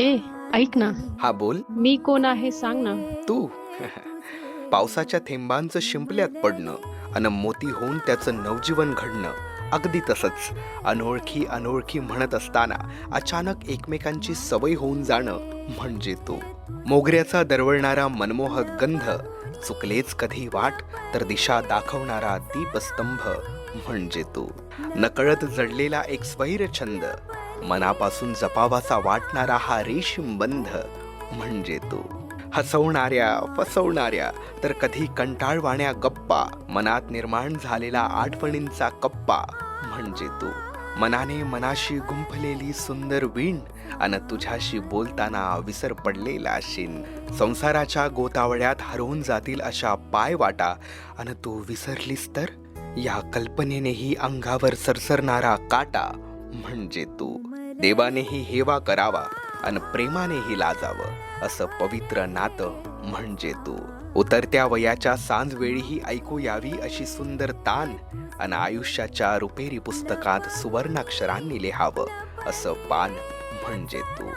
ए, ऐक ना. हा बोल. मी कोण आहे सांग ना. तू पावसाच्या थेंबांचं शिंपल्यात पडणं अन मोती होऊन त्याचं नवजीवन घडणं. अगदी तसंच अनोळखी अनोळखी म्हणत असताना अचानक एकमेकांची सवय होऊन जाणं म्हणजे तू. मोगऱ्याचा दरवळणारा मनमोहक गंध, चुकलेच कधी वाट तर दिशा दाखवणारा दीपस्तंभ म्हणजे तू. नकळत जडलेला एक स्वैर छंद, मनापासून जपावासा वाटणारा हा रेशीम बंध म्हणजे तू. हसवणाऱ्या फसवणाऱ्या तर कधी कंटाळवाण्या गप्पा, मनात निर्माण झालेला आठवणींचा कप्पा म्हणजे तू. मनाने मनाशी गुंफलेली सुंदर वीण अन तुझ्याशी बोलताना विसर पडलेला शिन. संसाराच्या गोतावळ्यात हरवून जातील अशा पाय वाटा अन तू विसरलीस तर या कल्पनेनेही अंगावर सरसरणारा काटा म्हणजे तू. देवानेही हेवा करावा अन प्रेमानेही लाजावं असं पवित्र नातं म्हणजे तू. उतरत्या वयाच्या सांजवेळीही ऐकू यावी अशी सुंदर तान अन आयुष्याच्या रुपेरी पुस्तकात सुवर्णाक्षरांनी लिहावं असं पान म्हणजे तू.